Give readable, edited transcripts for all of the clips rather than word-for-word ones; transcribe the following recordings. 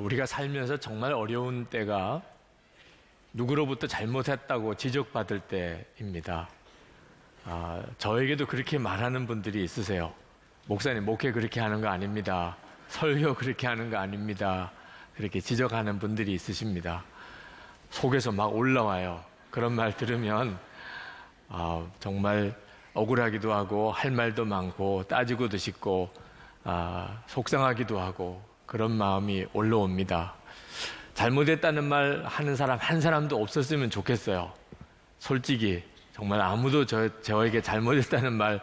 우리가 살면서 정말 어려운 때가 누구로부터 잘못했다고 지적받을 때입니다. 저에게도 그렇게 말하는 분들이 있으세요. 목사님, 목회 그렇게 하는 거 아닙니다. 설교 그렇게 하는 거 아닙니다. 그렇게 지적하는 분들이 있으십니다. 속에서 막 올라와요. 그런 말 들으면 정말 억울하기도 하고 할 말도 많고 따지고도 싶고 속상하기도 하고 그런 마음이 올라옵니다. 잘못했다는 말 하는 사람 한 사람도 없었으면 좋겠어요. 솔직히 정말 아무도 저에게 잘못했다는 말,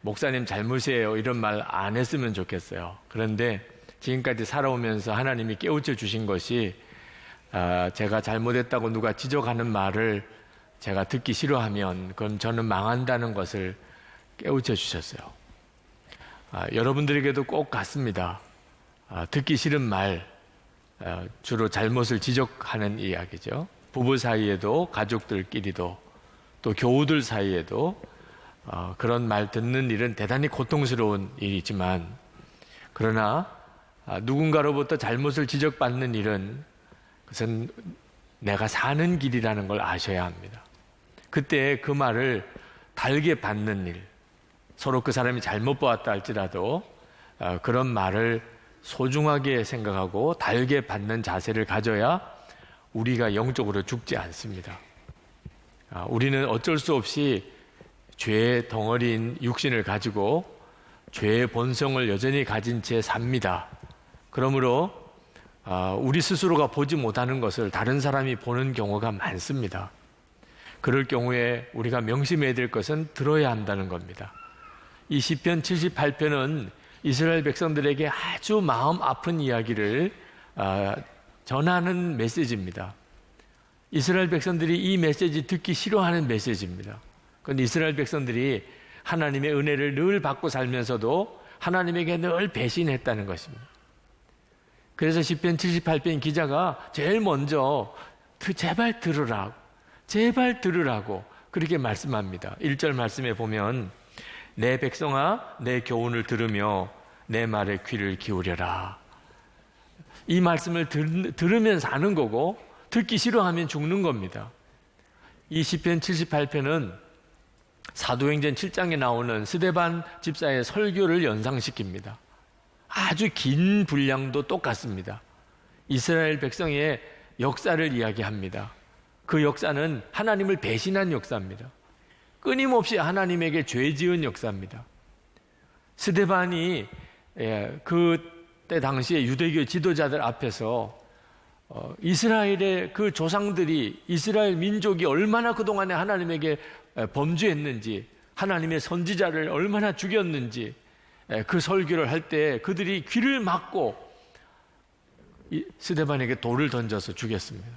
목사님 잘못이에요 이런 말 안 했으면 좋겠어요. 그런데 지금까지 살아오면서 하나님이 깨우쳐 주신 것이 제가 잘못했다고 누가 지적하는 말을 제가 듣기 싫어하면 그럼 저는 망한다는 것을 깨우쳐 주셨어요. 여러분들에게도 꼭 같습니다. 듣기 싫은 말, 주로 잘못을 지적하는 이야기죠. 부부 사이에도 가족들끼리도 또 교우들 사이에도 그런 말 듣는 일은 대단히 고통스러운 일이지만, 그러나 누군가로부터 잘못을 지적받는 일은 그것은 내가 사는 길이라는 걸 아셔야 합니다. 그때 그 말을 달게 받는 일, 서로 그 사람이 잘못 보았다 할지라도 그런 말을 소중하게 생각하고 달게 받는 자세를 가져야 우리가 영적으로 죽지 않습니다. 우리는 어쩔 수 없이 죄의 덩어리인 육신을 가지고 죄의 본성을 여전히 가진 채 삽니다. 그러므로 우리 스스로가 보지 못하는 것을 다른 사람이 보는 경우가 많습니다. 그럴 경우에 우리가 명심해야 될 것은 들어야 한다는 겁니다. 이 시편 78편은 이스라엘 백성들에게 아주 마음 아픈 이야기를 전하는 메시지입니다. 이스라엘 백성들이 이 메시지 듣기 싫어하는 메시지입니다. 그런데 이스라엘 백성들이 하나님의 은혜를 늘 받고 살면서도 하나님에게 늘 배신했다는 것입니다. 그래서 시편 78편 기자가 제일 먼저 제발 들으라고 그렇게 말씀합니다. 1절 말씀에 보면 내 백성아 내 교훈을 들으며 내 말에 귀를 기울여라. 이 말씀을 들으면 사는 거고 듣기 싫어하면 죽는 겁니다. 이 시편 78편은 사도행전 7장에 나오는 스데반 집사의 설교를 연상시킵니다. 아주 긴 분량도 똑같습니다. 이스라엘 백성의 역사를 이야기합니다. 그 역사는 하나님을 배신한 역사입니다. 끊임없이 하나님에게 죄 지은 역사입니다. 스데반이 그때 당시에 유대교 지도자들 앞에서 이스라엘의 그 조상들이, 이스라엘 민족이 얼마나 그동안에 하나님에게 범죄했는지, 하나님의 선지자를 얼마나 죽였는지 그 설교를 할 때 그들이 귀를 막고 스데반에게 돌을 던져서 죽였습니다.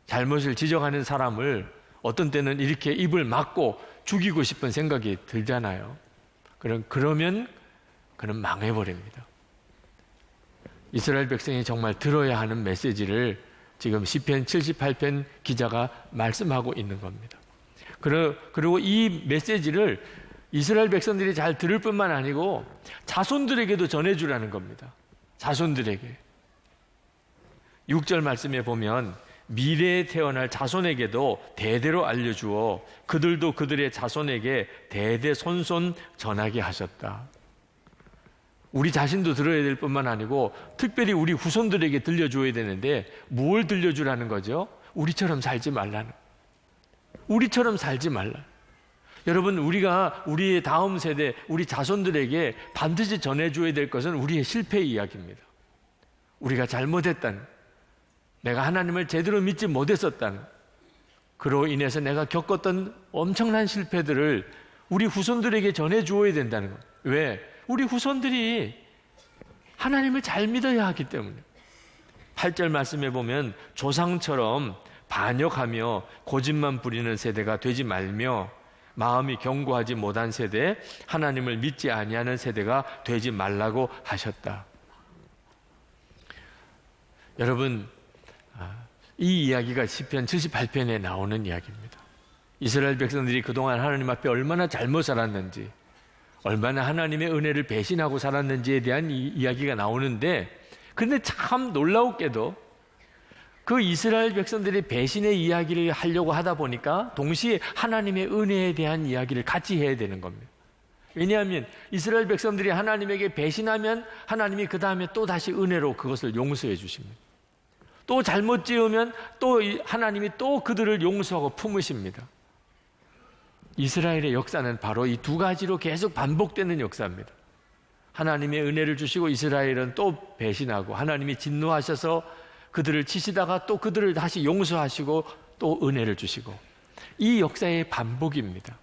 잘못을 지적하는 사람을 어떤 때는 이렇게 입을 막고 죽이고 싶은 생각이 들잖아요. 그러면 그는 망해버립니다. 이스라엘 백성이 정말 들어야 하는 메시지를 지금 시편 78편 기자가 말씀하고 있는 겁니다. 그리고 이 메시지를 이스라엘 백성들이 잘 들을 뿐만 아니고 자손들에게도 전해주라는 겁니다. 자손들에게. 6절 말씀에 보면 미래에 태어날 자손에게도 대대로 알려주어 그들도 그들의 자손에게 대대손손 전하게 하셨다. 우리 자신도 들어야 될 뿐만 아니고 특별히 우리 후손들에게 들려줘야 되는데 뭘 들려주라는 거죠? 우리처럼 살지 말라. 여러분, 우리가 우리의 다음 세대, 우리 자손들에게 반드시 전해줘야 될 것은 우리의 실패 이야기입니다. 우리가 잘못했다는, 내가 하나님을 제대로 믿지 못했었다는, 그로 인해서 내가 겪었던 엄청난 실패들을 우리 후손들에게 전해주어야 된다는 것. 왜? 우리 후손들이 하나님을 잘 믿어야 하기 때문에. 8절 말씀에 보면 조상처럼 반역하며 고집만 부리는 세대가 되지 말며 마음이 견고하지 못한 세대, 하나님을 믿지 아니하는 세대가 되지 말라고 하셨다. 여러분, 이 이야기가 시편 78편에 나오는 이야기입니다. 이스라엘 백성들이 그동안 하나님 앞에 얼마나 잘못 살았는지, 얼마나 하나님의 은혜를 배신하고 살았는지에 대한 이야기가 나오는데 그런데 참 놀라웠게도 그 이스라엘 백성들이 배신의 이야기를 하려고 하다 보니까 동시에 하나님의 은혜에 대한 이야기를 같이 해야 되는 겁니다. 왜냐하면 이스라엘 백성들이 하나님에게 배신하면 하나님이 그 다음에 또 다시 은혜로 그것을 용서해 주십니다. 또 잘못 지으면 또 하나님이 또 그들을 용서하고 품으십니다. 이스라엘의 역사는 바로 이 두 가지로 계속 반복되는 역사입니다. 하나님의 은혜를 주시고 이스라엘은 또 배신하고 하나님이 진노하셔서 그들을 치시다가 또 그들을 다시 용서하시고 또 은혜를 주시고, 이 역사의 반복입니다.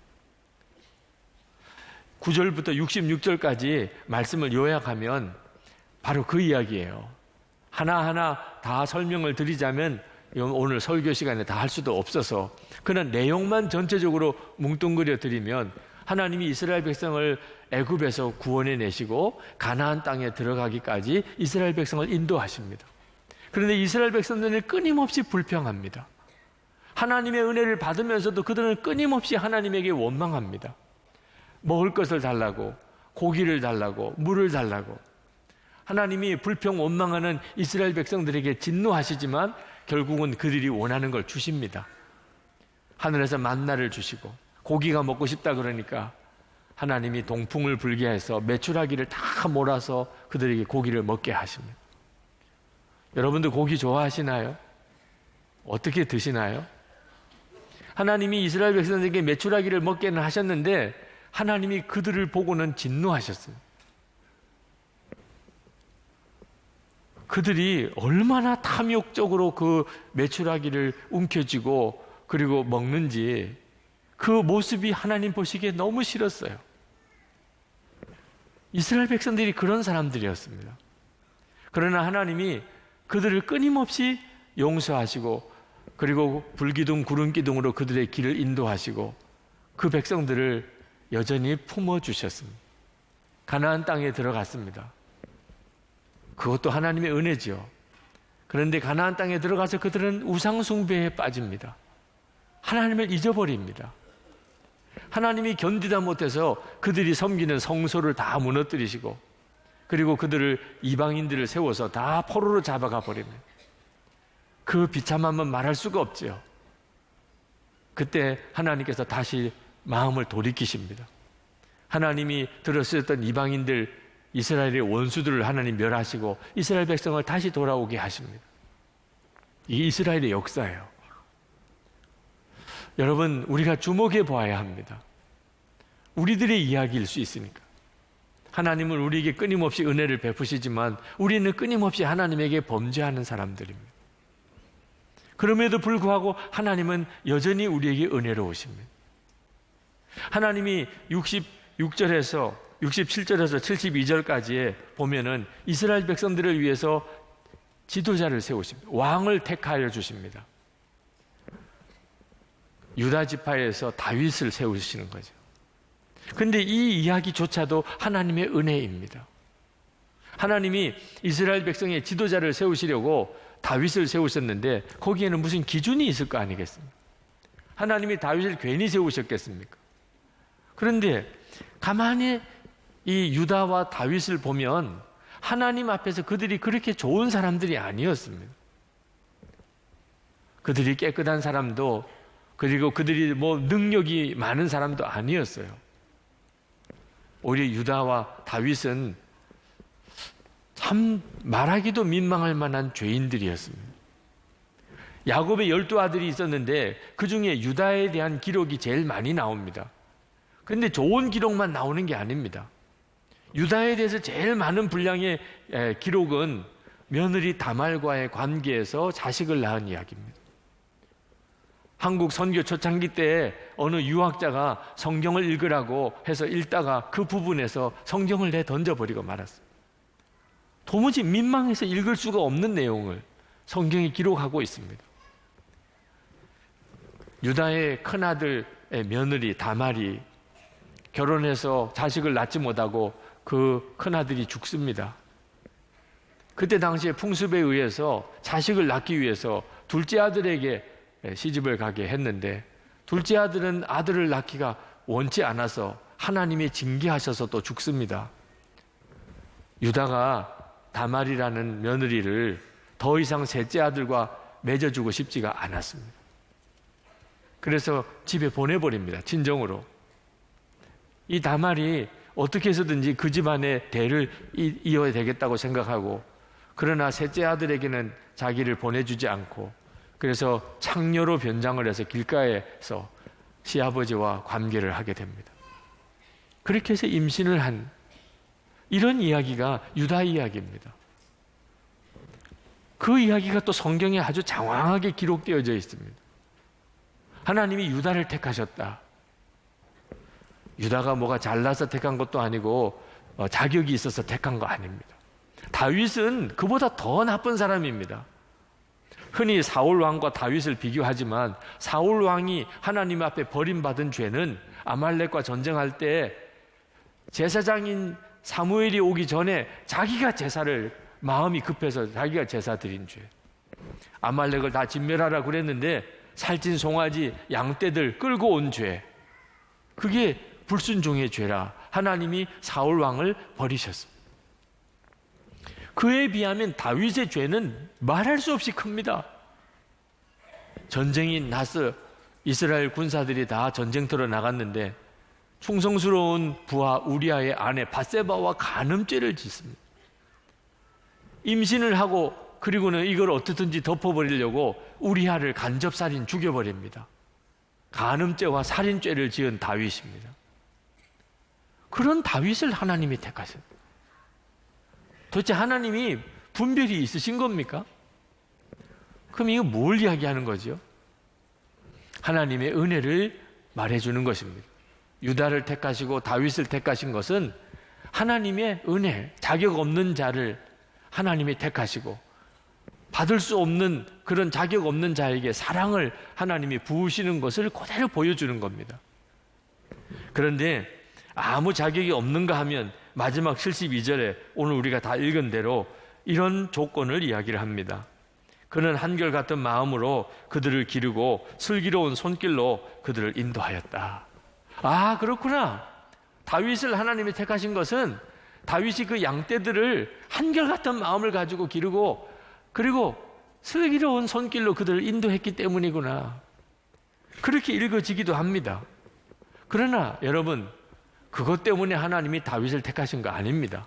9절부터 66절까지 말씀을 요약하면 바로 그 이야기예요. 하나하나 다 설명을 드리자면 오늘 설교 시간에 다 할 수도 없어서 그런 내용만 전체적으로 뭉뚱그려 드리면, 하나님이 이스라엘 백성을 애굽에서 구원해 내시고 가나안 땅에 들어가기까지 이스라엘 백성을 인도하십니다. 그런데 이스라엘 백성들은 끊임없이 불평합니다. 하나님의 은혜를 받으면서도 그들은 끊임없이 하나님에게 원망합니다. 먹을 것을 달라고, 고기를 달라고, 물을 달라고. 하나님이 불평 원망하는 이스라엘 백성들에게 진노하시지만 결국은 그들이 원하는 걸 주십니다. 하늘에서 만나를 주시고, 고기가 먹고 싶다 그러니까 하나님이 동풍을 불게 해서 메추라기를 다 몰아서 그들에게 고기를 먹게 하십니다. 여러분들 고기 좋아하시나요? 어떻게 드시나요? 하나님이 이스라엘 백성들에게 메추라기를 먹게는 하셨는데 하나님이 그들을 보고는 진노하셨어요. 그들이 얼마나 탐욕적으로 그 메추라기를 움켜쥐고 그리고 먹는지 그 모습이 하나님 보시기에 너무 싫었어요. 이스라엘 백성들이 그런 사람들이었습니다. 그러나 하나님이 그들을 끊임없이 용서하시고 그리고 불기둥 구름기둥으로 그들의 길을 인도하시고 그 백성들을 여전히 품어주셨습니다. 가나안 땅에 들어갔습니다. 그것도 하나님의 은혜지요. 그런데 가나안 땅에 들어가서 그들은 우상 숭배에 빠집니다. 하나님을 잊어버립니다. 하나님이 견디다 못해서 그들이 섬기는 성소를 다 무너뜨리시고 그리고 그들을 이방인들을 세워서 다 포로로 잡아가 버립니다. 그 비참함은 말할 수가 없죠. 그때 하나님께서 다시 마음을 돌이키십니다. 하나님이 들어쓰셨던 이방인들, 이스라엘의 원수들을 하나님 멸하시고 이스라엘 백성을 다시 돌아오게 하십니다. 이게 이스라엘의 역사예요. 여러분, 우리가 주목해 보아야 합니다. 우리들의 이야기일 수 있으니까. 하나님은 우리에게 끊임없이 은혜를 베푸시지만 우리는 끊임없이 하나님에게 범죄하는 사람들입니다. 그럼에도 불구하고 하나님은 여전히 우리에게 은혜로우십니다. 하나님이 66절에서 67절에서 72절까지에 보면은 이스라엘 백성들을 위해서 지도자를 세우십니다. 왕을 택하여 주십니다. 유다 지파에서 다윗을 세우시는 거죠. 그런데 이 이야기조차도 하나님의 은혜입니다. 하나님이 이스라엘 백성의 지도자를 세우시려고 다윗을 세우셨는데 거기에는 무슨 기준이 있을 거 아니겠습니까? 하나님이 다윗을 괜히 세우셨겠습니까? 그런데 가만히 이 유다와 다윗을 보면 하나님 앞에서 그들이 그렇게 좋은 사람들이 아니었습니다. 그들이 깨끗한 사람도 그리고 그들이 능력이 많은 사람도 아니었어요. 오히려 유다와 다윗은 참 말하기도 민망할 만한 죄인들이었습니다. 야곱의 12아들이 있었는데 그 중에 유다에 대한 기록이 제일 많이 나옵니다. 그런데 좋은 기록만 나오는 게 아닙니다. 유다에 대해서 제일 많은 분량의 기록은 며느리 다말과의 관계에서 자식을 낳은 이야기입니다. 한국 선교 초창기 때에 어느 유학자가 성경을 읽으라고 해서 읽다가 그 부분에서 성경을 던져버리고 말았어요. 도무지 민망해서 읽을 수가 없는 내용을 성경이 기록하고 있습니다. 유다의 큰아들의 며느리 다말이 결혼해서 자식을 낳지 못하고 그 큰아들이 죽습니다. 그때 당시에 풍습에 의해서 자식을 낳기 위해서 둘째 아들에게 시집을 가게 했는데 둘째 아들은 아들을 낳기가 원치 않아서 하나님이 징계하셔서 또 죽습니다. 유다가 다말이라는 며느리를 더 이상 셋째 아들과 맺어주고 싶지가 않았습니다. 그래서 집에 보내버립니다. 친정으로. 이 다말이 어떻게 해서든지 그 집안의 대를 이어야 되겠다고 생각하고, 그러나 셋째 아들에게는 자기를 보내주지 않고, 그래서 창녀로 변장을 해서 길가에서 시아버지와 관계를 하게 됩니다. 그렇게 해서 임신을 한 이런 이야기가 유다 이야기입니다. 그 이야기가 또 성경에 아주 장황하게 기록되어져 있습니다. 하나님이 유다를 택하셨다. 유다가 뭐가 잘나서 택한 것도 아니고 자격이 있어서 택한 거 아닙니다. 다윗은 그보다 더 나쁜 사람입니다. 흔히 사울 왕과 다윗을 비교하지만 사울 왕이 하나님 앞에 버림받은 죄는 아말렉과 전쟁할 때 제사장인 사무엘이 오기 전에 자기가 제사를 마음이 급해서 자기가 제사 드린 죄. 아말렉을 다 진멸하라 그랬는데 살찐 송아지 양떼들 끌고 온 죄. 그게 불순종의 죄라 하나님이 사울 왕을 버리셨습니다. 그에 비하면 다윗의 죄는 말할 수 없이 큽니다. 전쟁이 나서 이스라엘 군사들이 다 전쟁터로 나갔는데 충성스러운 부하 우리아의 아내 밧세바와 간음죄를 짓습니다. 임신을 하고 그리고는 이걸 어떻든지 덮어버리려고 우리아를 간접살인 죽여버립니다. 간음죄와 살인죄를 지은 다윗입니다. 그런 다윗을 하나님이 택하셨습니다. 도대체 하나님이 분별이 있으신 겁니까? 그럼 이거 뭘 이야기하는 거죠? 하나님의 은혜를 말해주는 것입니다. 유다를 택하시고 다윗을 택하신 것은 하나님의 은혜, 자격 없는 자를 하나님이 택하시고 받을 수 없는 그런 자격 없는 자에게 사랑을 하나님이 부으시는 것을 그대로 보여주는 겁니다. 그런데 아무 자격이 없는가 하면 마지막 72절에 오늘 우리가 다 읽은 대로 이런 조건을 이야기를 합니다. 그는 한결같은 마음으로 그들을 기르고 슬기로운 손길로 그들을 인도하였다. 아, 그렇구나. 다윗을 하나님이 택하신 것은 다윗이 그 양떼들을 한결같은 마음을 가지고 기르고 그리고 슬기로운 손길로 그들을 인도했기 때문이구나. 그렇게 읽어지기도 합니다. 그러나 여러분, 그것 때문에 하나님이 다윗을 택하신 거 아닙니다.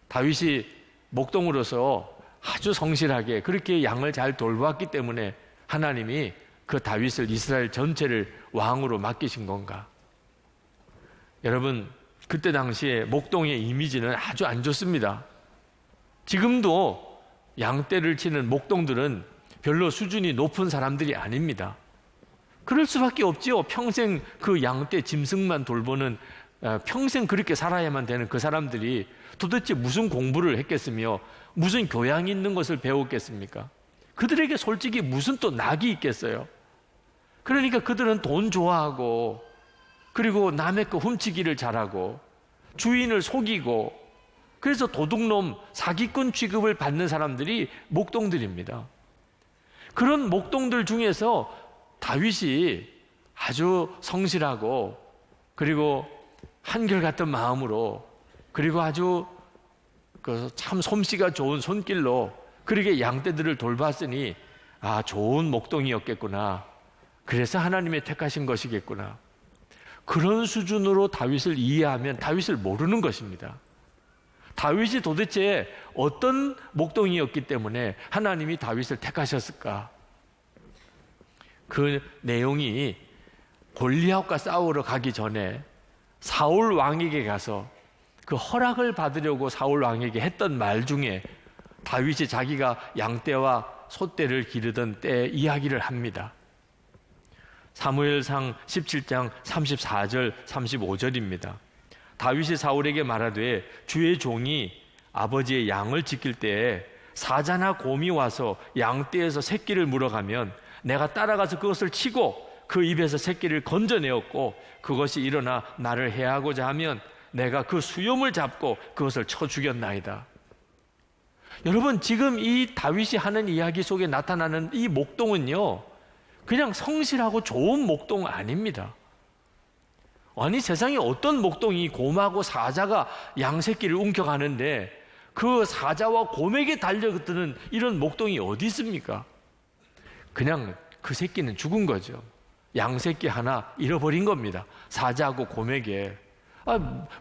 다윗이 목동으로서 아주 성실하게 그렇게 양을 잘 돌보았기 때문에 하나님이 그 다윗을 이스라엘 전체를 왕으로 맡기신 건가? 여러분, 그때 당시에 목동의 이미지는 아주 안 좋습니다. 지금도 양떼를 치는 목동들은 별로 수준이 높은 사람들이 아닙니다. 그럴 수밖에 없지요. 평생 그 양떼 짐승만 돌보는, 평생 그렇게 살아야만 되는 그 사람들이 도대체 무슨 공부를 했겠으며 무슨 교양이 있는 것을 배웠겠습니까? 그들에게 솔직히 무슨 또 낙이 있겠어요? 그러니까 그들은 돈 좋아하고 그리고 남의 거 훔치기를 잘하고 주인을 속이고 그래서 도둑놈, 사기꾼 취급을 받는 사람들이 목동들입니다. 그런 목동들 중에서 다윗이 아주 성실하고 그리고 한결같은 마음으로 그리고 아주 참 솜씨가 좋은 손길로 그렇게 양떼들을 돌봤으니 아, 좋은 목동이었겠구나. 그래서 하나님의 택하신 것이겠구나. 그런 수준으로 다윗을 이해하면 다윗을 모르는 것입니다. 다윗이 도대체 어떤 목동이었기 때문에 하나님이 다윗을 택하셨을까? 그 내용이 골리앗과 싸우러 가기 전에 사울 왕에게 가서 그 허락을 받으려고 사울 왕에게 했던 말 중에 다윗이 자기가 양떼와 소떼를 기르던 때 이야기를 합니다. 사무엘상 17장 34절 35절입니다. 다윗이 사울에게 말하되 주의 종이 아버지의 양을 지킬 때에 사자나 곰이 와서 양떼에서 새끼를 물어가면 내가 따라가서 그것을 치고 그 입에서 새끼를 건져내었고 그것이 일어나 나를 해하고자 하면 내가 그 수염을 잡고 그것을 쳐 죽였나이다. 여러분, 지금 이 다윗이 하는 이야기 속에 나타나는 이 목동은요, 그냥 성실하고 좋은 목동 아닙니다. 아니, 세상에 어떤 목동이 곰하고 사자가 양 새끼를 움켜가는데 그 사자와 곰에게 달려드는 이런 목동이 어디 있습니까? 그냥 그 새끼는 죽은 거죠. 양 새끼 하나 잃어버린 겁니다. 사자하고 곰에게.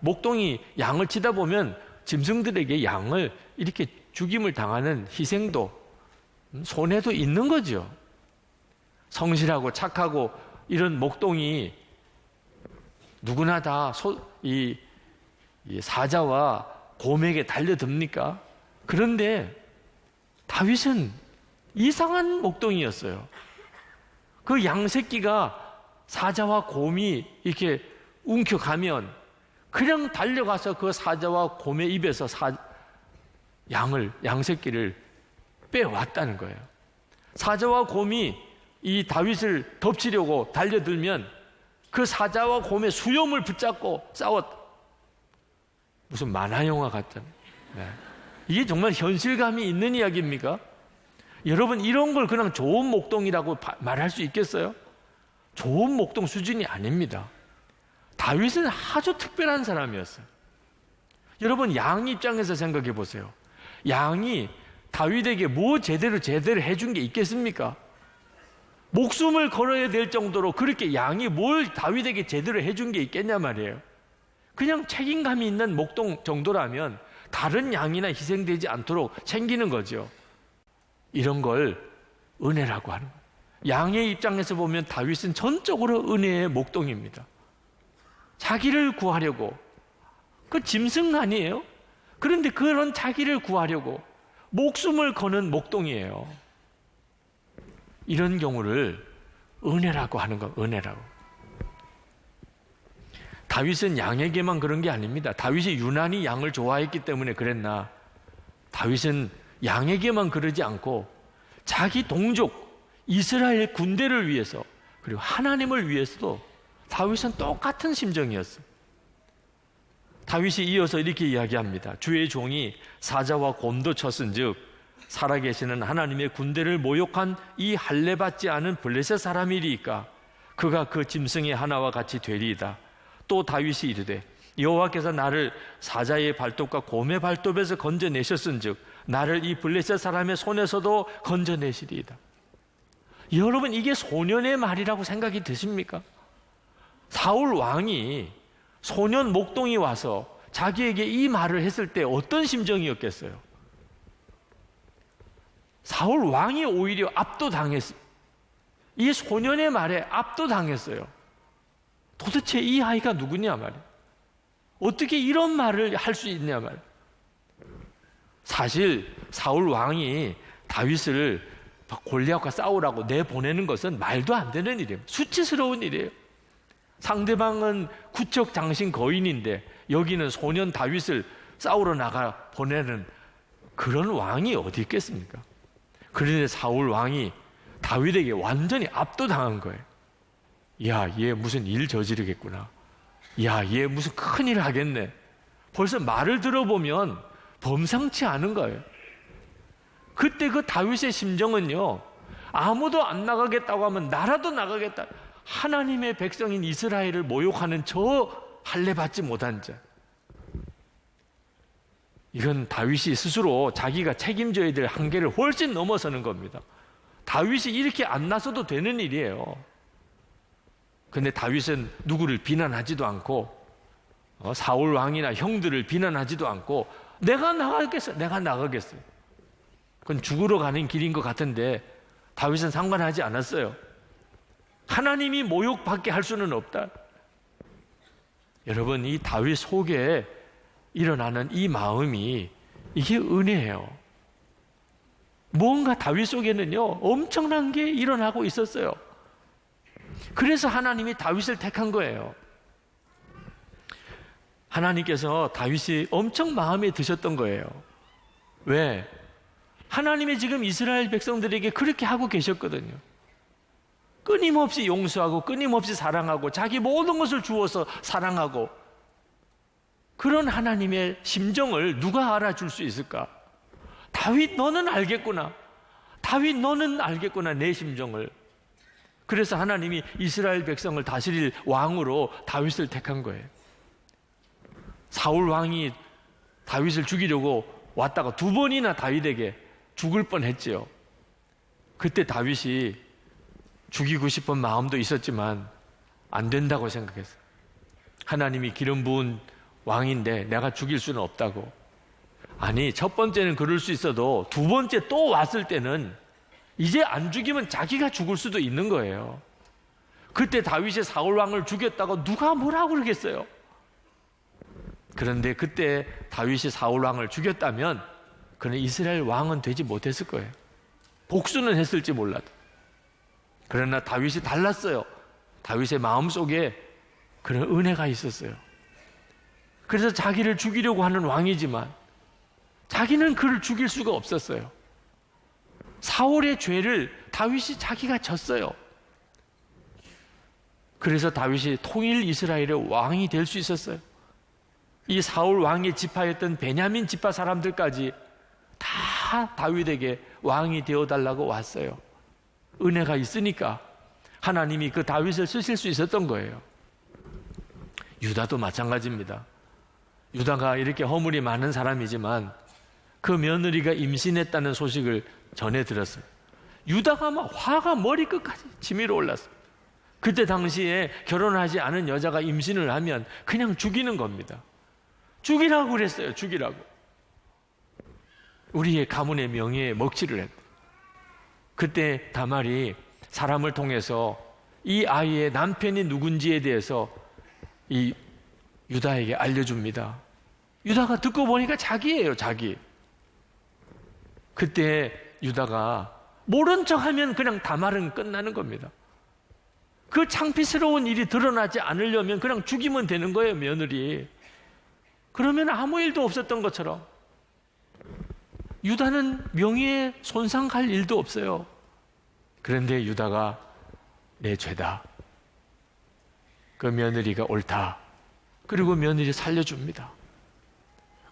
목동이 양을 치다 보면 짐승들에게 양을 이렇게 죽임을 당하는 희생도, 손해도 있는 거죠. 성실하고 착하고 이런 목동이 누구나 다 이 사자와 곰에게 달려듭니까? 그런데 다윗은 이상한 목동이었어요. 그 양새끼가 사자와 곰이 이렇게 움켜가면 그냥 달려가서 그 사자와 곰의 입에서 양새끼를 빼왔다는 거예요. 사자와 곰이 이 다윗을 덮치려고 달려들면 그 사자와 곰의 수염을 붙잡고 싸웠다. 무슨 만화 영화 같잖아요. 네. 이게 정말 현실감이 있는 이야기입니까? 여러분, 이런 걸 그냥 좋은 목동이라고 말할 수 있겠어요? 좋은 목동 수준이 아닙니다. 다윗은 아주 특별한 사람이었어요. 여러분, 양 입장에서 생각해 보세요. 양이 다윗에게 뭐 제대로 해준 게 있겠습니까? 목숨을 걸어야 될 정도로 그렇게 양이 뭘 다윗에게 제대로 해준 게 있겠냐 말이에요. 그냥 책임감이 있는 목동 정도라면 다른 양이나 희생되지 않도록 챙기는 거죠. 이런 걸 은혜라고 하는 거예요. 양의 입장에서 보면 다윗은 전적으로 은혜의 목동입니다. 자기를 구하려고, 그 짐승 아니에요? 그런데 그런 자기를 구하려고 목숨을 거는 목동이에요. 이런 경우를 은혜라고 하는 거, 은혜라고. 다윗은 양에게만 그런 게 아닙니다. 다윗이 유난히 양을 좋아했기 때문에 그랬나? 다윗은 양에게만 그러지 않고 자기 동족 이스라엘 군대를 위해서, 그리고 하나님을 위해서도 다윗은 똑같은 심정이었어요. 다윗이 이어서 이렇게 이야기합니다. 주의 종이 사자와 곰도 쳤은즉 살아계시는 하나님의 군대를 모욕한 이 할례받지 않은 블레셋 사람이리이까 그가 그 짐승의 하나와 같이 되리이다. 또 다윗이 이르되 여호와께서 나를 사자의 발톱과 곰의 발톱에서 건져내셨은즉 나를 이 블레셋 사람의 손에서도 건져내시리이다. 여러분, 이게 소년의 말이라고 생각이 드십니까? 사울 왕이 소년 목동이 와서 자기에게 이 말을 했을 때 어떤 심정이었겠어요? 사울 왕이 오히려 압도당했어요. 이 소년의 말에 압도당했어요. 도대체 이 아이가 누구냐 말이에요. 어떻게 이런 말을 할 수 있냐 말이에요. 사실 사울 왕이 다윗을 골리앗과 싸우라고 내보내는 것은 말도 안 되는 일이에요. 수치스러운 일이에요. 상대방은 구척 장신 거인인데 여기는 소년 다윗을 싸우러 나가 보내는 그런 왕이 어디 있겠습니까? 그런데 사울 왕이 다윗에게 완전히 압도당한 거예요. 야, 얘 무슨 일 저지르겠구나. 야, 얘 무슨 큰일 하겠네. 벌써 말을 들어보면 범상치 않은 거예요. 그때 그 다윗의 심정은요, 아무도 안 나가겠다고 하면 나라도 나가겠다. 하나님의 백성인 이스라엘을 모욕하는 저 할례받지 못한 자. 이건 다윗이 스스로 자기가 책임져야 될 한계를 훨씬 넘어서는 겁니다. 다윗이 이렇게 안 나서도 되는 일이에요. 근데 다윗은 누구를 비난하지도 않고 사울 왕이나 형들을 비난하지도 않고 내가 나가겠어요. 그건 죽으러 가는 길인 것 같은데 다윗은 상관하지 않았어요. 하나님이 모욕받게 할 수는 없다. 여러분, 이 다윗 속에 일어나는 이 마음이, 이게 은혜예요. 뭔가 다윗 속에는요 엄청난 게 일어나고 있었어요. 그래서 하나님이 다윗을 택한 거예요. 하나님께서 다윗이 엄청 마음에 드셨던 거예요. 왜? 하나님이 지금 이스라엘 백성들에게 그렇게 하고 계셨거든요. 끊임없이 용서하고 끊임없이 사랑하고 자기 모든 것을 주어서 사랑하고, 그런 하나님의 심정을 누가 알아줄 수 있을까? 다윗 너는 알겠구나. 다윗 너는 알겠구나, 내 심정을. 그래서 하나님이 이스라엘 백성을 다스릴 왕으로 다윗을 택한 거예요. 사울 왕이 다윗을 죽이려고 왔다가 두 번이나 다윗에게 죽을 뻔했지요. 그때 다윗이 죽이고 싶은 마음도 있었지만 안 된다고 생각했어요. 하나님이 기름 부은 왕인데 내가 죽일 수는 없다고. 아니, 첫 번째는 그럴 수 있어도 두 번째 또 왔을 때는 이제 안 죽이면 자기가 죽을 수도 있는 거예요. 그때 다윗이 사울 왕을 죽였다고 누가 뭐라고 그러겠어요? 그런데 그때 다윗이 사울 왕을 죽였다면 그는 이스라엘 왕은 되지 못했을 거예요. 복수는 했을지 몰라도. 그러나 다윗이 달랐어요. 다윗의 마음속에 그런 은혜가 있었어요. 그래서 자기를 죽이려고 하는 왕이지만 자기는 그를 죽일 수가 없었어요. 사울의 죄를 다윗이 자기가 졌어요. 그래서 다윗이 통일 이스라엘의 왕이 될 수 있었어요. 이 사울 왕의 지파였던 베냐민 지파 사람들까지 다 다윗에게 왕이 되어달라고 왔어요. 은혜가 있으니까 하나님이 그 다윗을 쓰실 수 있었던 거예요. 유다도 마찬가지입니다. 유다가 이렇게 허물이 많은 사람이지만 그 며느리가 임신했다는 소식을 전해 들었어요. 유다가 막 화가 머리끝까지 치밀어 올랐어요. 그때 당시에 결혼하지 않은 여자가 임신을 하면 그냥 죽이는 겁니다. 죽이라고 그랬어요. 죽이라고. 우리의 가문의 명예에 먹칠을 했다. 그때 다말이 사람을 통해서 이 아이의 남편이 누군지에 대해서 이 유다에게 알려줍니다. 유다가 듣고 보니까 자기예요, 자기. 그때 유다가 모른 척하면 그냥 다말은 끝나는 겁니다. 그 창피스러운 일이 드러나지 않으려면 그냥 죽이면 되는 거예요, 며느리. 그러면 아무 일도 없었던 것처럼. 유다는 명예에 손상할 일도 없어요. 그런데 유다가 내 죄다. 그 며느리가 옳다. 그리고 며느리 살려줍니다.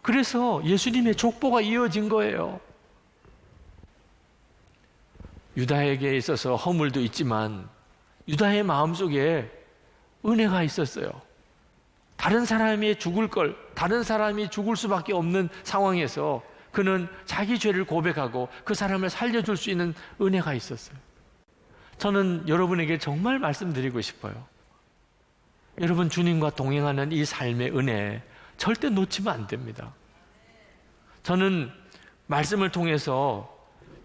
그래서 예수님의 족보가 이어진 거예요. 유다에게 있어서 허물도 있지만 유다의 마음속에 은혜가 있었어요. 다른 사람이 죽을 걸, 다른 사람이 죽을 수밖에 없는 상황에서 그는 자기 죄를 고백하고 그 사람을 살려줄 수 있는 은혜가 있었어요. 저는 여러분에게 정말 말씀드리고 싶어요. 여러분, 주님과 동행하는 이 삶의 은혜 절대 놓치면 안 됩니다. 저는 말씀을 통해서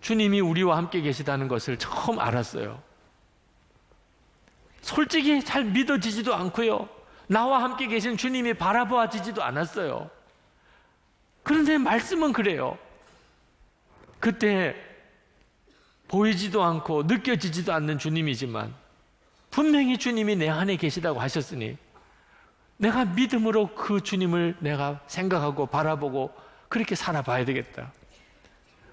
주님이 우리와 함께 계시다는 것을 처음 알았어요. 솔직히 잘 믿어지지도 않고요. 나와 함께 계신 주님이 바라보아지지도 않았어요. 그런데 말씀은 그래요. 그때 보이지도 않고 느껴지지도 않는 주님이지만 분명히 주님이 내 안에 계시다고 하셨으니 내가 믿음으로 그 주님을 내가 생각하고 바라보고 그렇게 살아봐야 되겠다.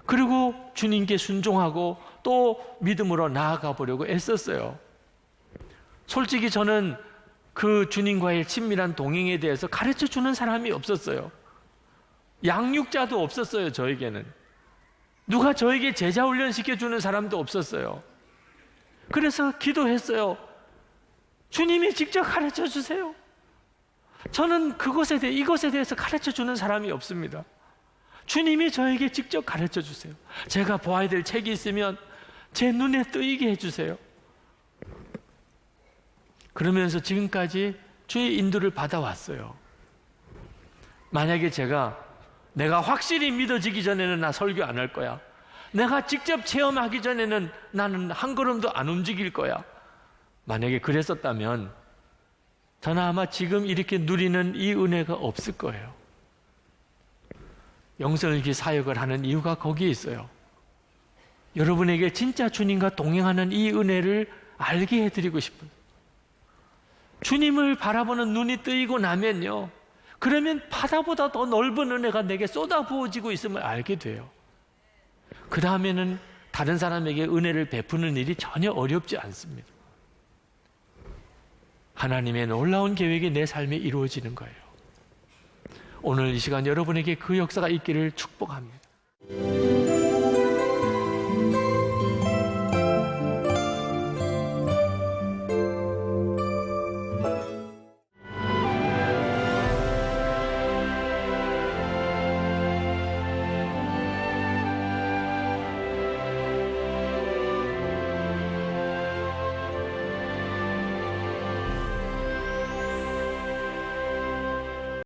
그리고 주님께 순종하고 또 믿음으로 나아가 보려고 애썼어요. 솔직히 저는 그 주님과의 친밀한 동행에 대해서 가르쳐 주는 사람이 없었어요. 양육자도 없었어요, 저에게는. 누가 저에게 제자 훈련 시켜주는 사람도 없었어요. 그래서 기도했어요. 주님이 직접 가르쳐 주세요. 저는 이것에 대해서 가르쳐 주는 사람이 없습니다. 주님이 저에게 직접 가르쳐 주세요. 제가 보아야 될 책이 있으면 제 눈에 뜨이게 해주세요. 그러면서 지금까지 주의 인도를 받아왔어요. 만약에 내가 확실히 믿어지기 전에는 나 설교 안 할 거야. 내가 직접 체험하기 전에는 나는 한 걸음도 안 움직일 거야. 만약에 그랬었다면 저는 아마 지금 이렇게 누리는 이 은혜가 없을 거예요. 영성일기 사역을 하는 이유가 거기에 있어요. 여러분에게 진짜 주님과 동행하는 이 은혜를 알게 해드리고 싶어요. 주님을 바라보는 눈이 뜨이고 나면요, 그러면 바다보다 더 넓은 은혜가 내게 쏟아부어지고 있음을 알게 돼요. 그 다음에는 다른 사람에게 은혜를 베푸는 일이 전혀 어렵지 않습니다. 하나님의 놀라운 계획이 내 삶에 이루어지는 거예요. 오늘 이 시간 여러분에게 그 역사가 있기를 축복합니다.